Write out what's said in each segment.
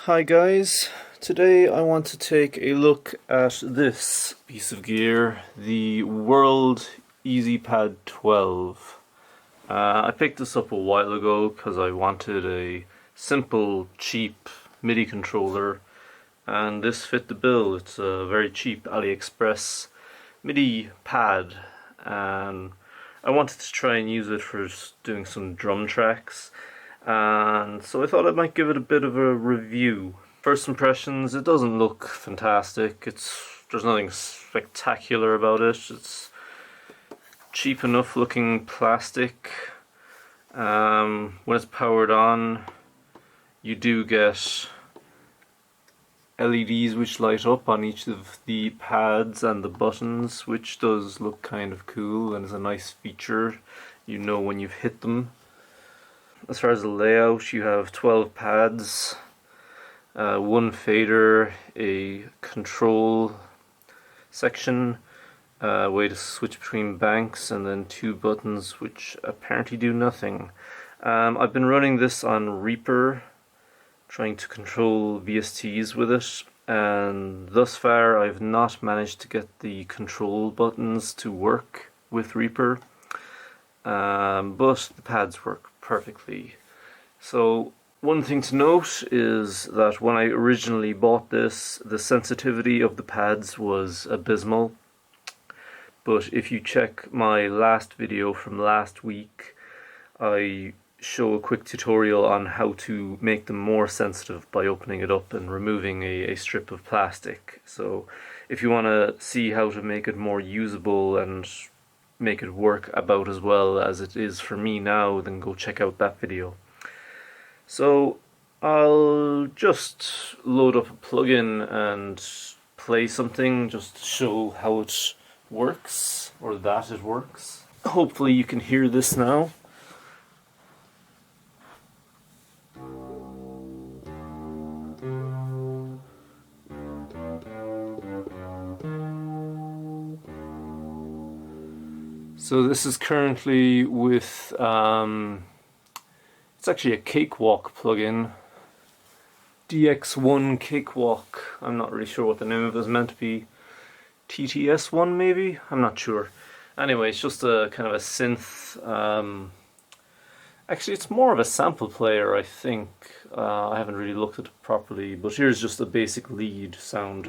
Hi guys, today I want to take a look at this piece of gear, the Worlde Easypad 12. I picked this up a while ago because I wanted a simple, cheap MIDI controller, and this fit the bill. It's a very cheap AliExpress MIDI pad, and I wanted to try and use it for doing some drum tracks. And so I thought I might give it a bit of a review. First impressions, it doesn't look fantastic. There's nothing spectacular about it. It's cheap enough looking plastic. When it's powered on, you do get LEDs which light up on each of the pads and the buttons, which does look kind of cool and is a nice feature. You know when you've hit them. As far as the layout, you have 12 pads, one fader, a control section, a way to switch between banks, and then two buttons which apparently do nothing. I've been running this on Reaper, trying to control VSTs with it, and thus far I've not managed to get the control buttons to work with Reaper, but the pads work perfectly. So one thing to note is that when I originally bought this, the sensitivity of the pads was abysmal, but if you check my last video from last week, I show a quick tutorial on how to make them more sensitive by opening it up and removing a strip of plastic. So if you want to see how to make it more usable and make it work about as well as it is for me now, then go check out that video. So I'll just load up a plugin and play something just to show how it works, or that it works. Hopefully you can hear this now. So this is currently with, it's actually a Cakewalk plugin, DX1 Cakewalk. I'm not really sure what the name of it is meant to be. TTS1 maybe? I'm not sure. Anyway, it's just a kind of a synth. Actually, it's more of a sample player, I think. I haven't really looked at it properly, but here's just a basic lead sound.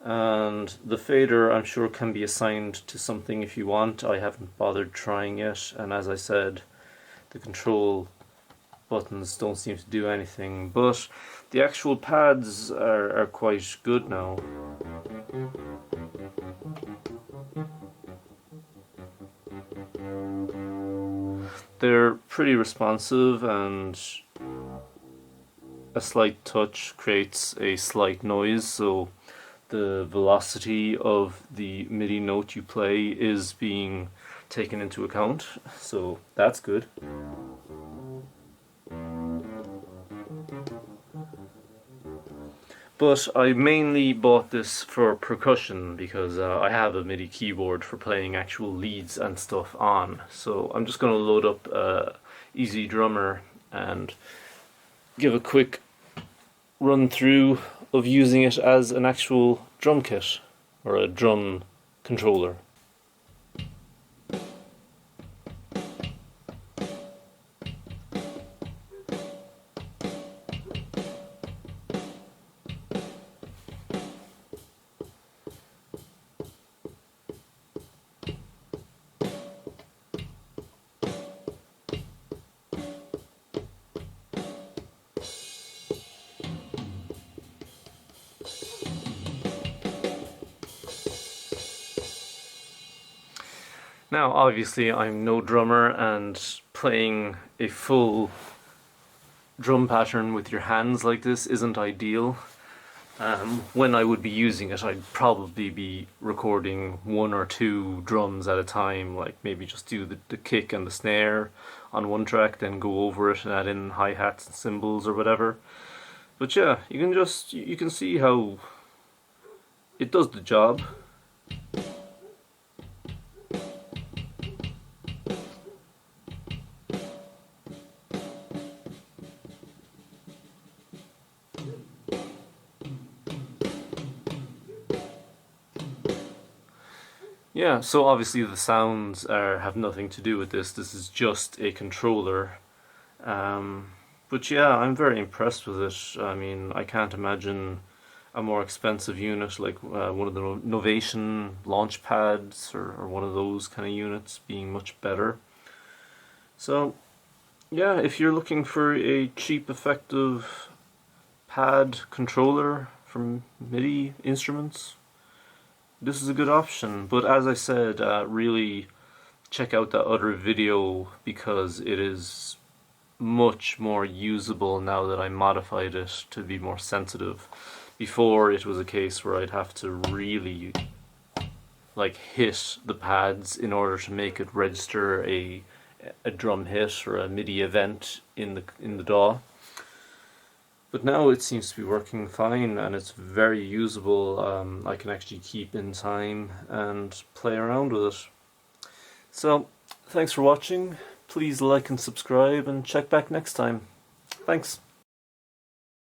And the fader, I'm sure, can be assigned to something if you want. I haven't bothered trying yet, and as I said, the control buttons don't seem to do anything, but the actual pads are quite good now. They're pretty responsive, and a slight touch creates a slight noise, so the velocity of the MIDI note you play is being taken into account, so that's good. But I mainly bought this for percussion because I have a MIDI keyboard for playing actual leads and stuff on. So I'm just going to load up Easy Drummer and give a quick run through of using it as an actual drum kit or a drum controller. Now, obviously, I'm no drummer, and playing a full drum pattern with your hands like this isn't ideal. When I would be using it, I'd probably be recording one or two drums at a time, like maybe just do the kick and the snare on one track, then go over it and add in hi-hats and cymbals or whatever. But yeah, you can see how it does the job. Yeah, so obviously the sounds have nothing to do with this. This is just a controller. Um, but yeah, I'm very impressed with it. I mean, I can't imagine a more expensive unit like one of the Novation launch pads or one of those kind of units being much better. So yeah, if you're looking for a cheap, effective pad controller from MIDI instruments, this is a good option. But as I said, really check out that other video because it is much more usable now that I modified it to be more sensitive. Before it was a case where I'd have to really like hit the pads in order to make it register a drum hit or a MIDI event in the DAW. But now it seems to be working fine and it's very usable. I can actually keep in time and play around with it. So, thanks for watching. Please like and subscribe and check back next time. Thanks.